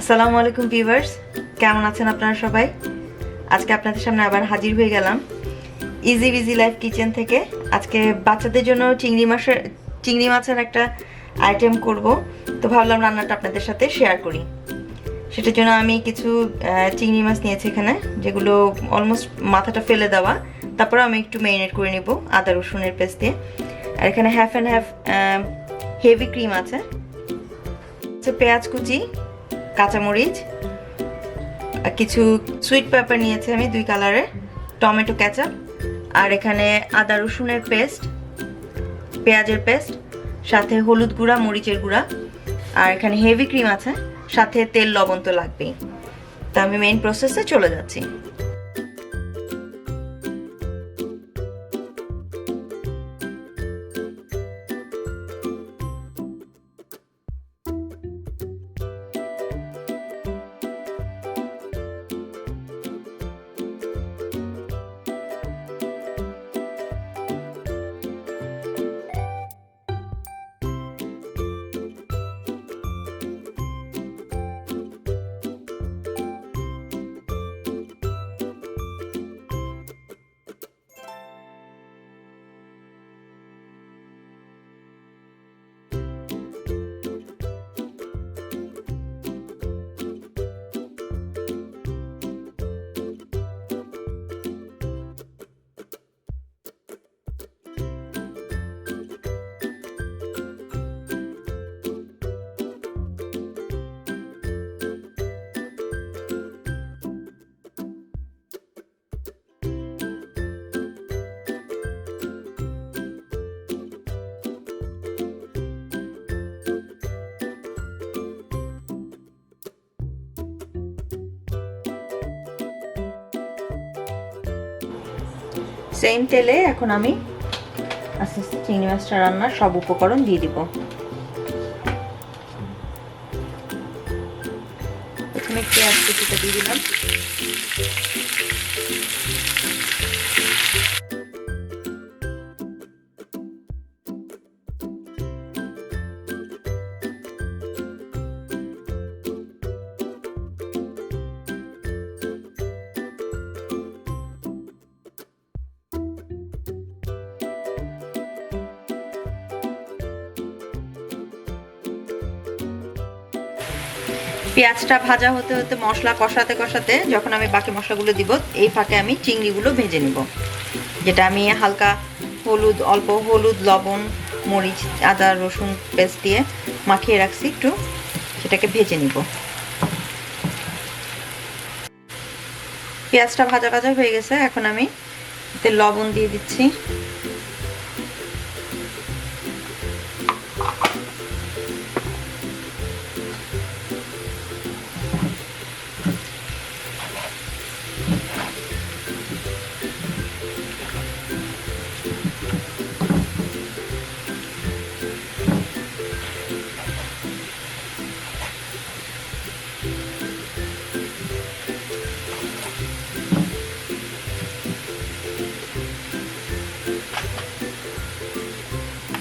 আসসালামুআলাইকুম viewers, কেমন আছেন আপনারা সবাই? আজকে আপনাদের সামনে আবার হাজির হয়ে গেলাম EzBz লাইফ কিচেন থেকে। আজকে বাচ্চাদের জন্য চিংড়ি মাছের একটা আইটেম করব, তো ভাবলাম রান্নাটা আপনাদের সাথে শেয়ার করি। সেটার জন্য আমি কিছু চিংড়ি মাছ নিয়েছি এখানে, যেগুলো অলমোস্ট মাথাটা ফেলে দেওয়া। তারপর আমি একটু ম্যারিনেট করে নিব আদা রসুনের পেস্ট দিয়ে। আর এখানে half and half heavy cream আছে, পেঁয়াজ কুচি, কাঁচামরিচ, কিছু সুইট পেপার নিয়েছি আমি 2 কালারের, টমেটো কেচাপ, আর এখানে আদা রসুনের পেস্ট, পেঁয়াজের পেস্ট, সাথে হলুদ গুঁড়া, মরিচের গুঁড়া, আর এখানে হেভি ক্রিম আছে, সাথে তেল লবণ তো লাগবেই। তো আমি মেইন প্রসেসে চলে যাচ্ছি। সেম তেলে এখন আমি আস্তে আস্তে চিংড়ি মাছটা রান্নার সব উপকরণ দিয়ে দিব। প্রথমে পেঁয়াজ কুচিটা দিয়ে দিলাম, পেঁয়াজটা ভাজা হতে হতে মশলা কষাতে কষাতে যখন আমি বাকি মশলাগুলো দিব, এই ফাঁকে আমি চিংড়িগুলো ভেজে নিব। যেটা আমি হালকা হলুদ, অল্প হলুদ, লবণ, মরিচ, আদা রসুন পেস্ট দিয়ে মাখিয়ে রাখছি, একটু সেটাকে ভেজে নিব। পেঁয়াজটা ভাজা ভাজা হয়ে গেছে, এখন আমি এতে লবণ দিয়ে দিচ্ছি,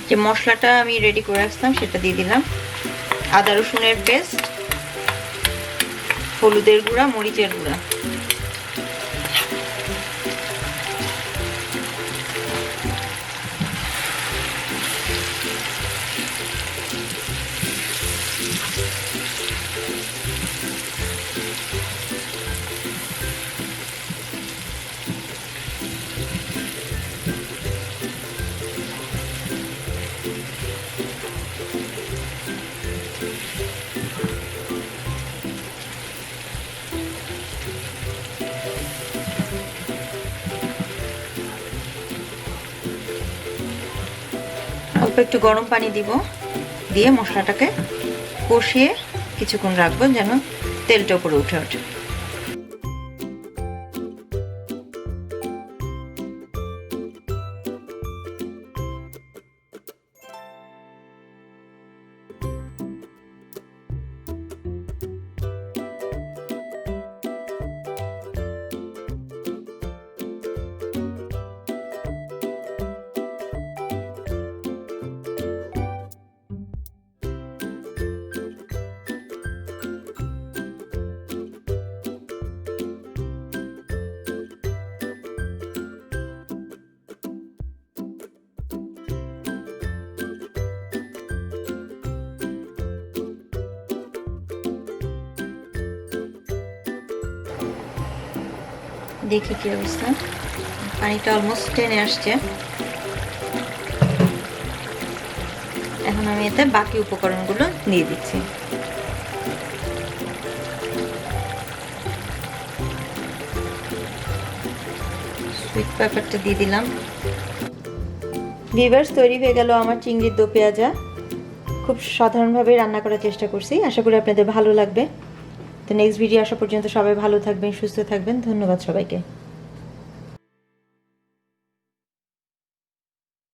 যে মশলাটা আমি রেডি করে রাখতাম সেটা দিয়ে দিলাম, আদা রসুনের পেস্ট, হলুদের গুঁড়া, মরিচের গুঁড়া, অল্প একটু গরম পানি দিব, দিয়ে মশলাটাকে কষিয়ে কিছুক্ষণ রাখবো যেন তেলটা উপরে উঠে ওঠে। দেখি কি অবস্থা। পানিটা অলমোস্ট টেনে আসছে। এখন আমি এতে বাকি উপকরণগুলো দিয়ে দিচ্ছি। সুইট পেপারটা দিয়ে দিলাম। ভিউয়ার্স, তৈরি হয়ে গেল আমার চিংড়ির দো পেঁয়াজা। খুব সাধারণভাবে রান্না করার চেষ্টা করছি, আশা করি আপনাদের ভালো লাগবে। তো নেক্সট ভিডিও আসা পর্যন্ত সবাই ভালো থাকবেন, সুস্থ থাকবেন। ধন্যবাদ সবাইকে।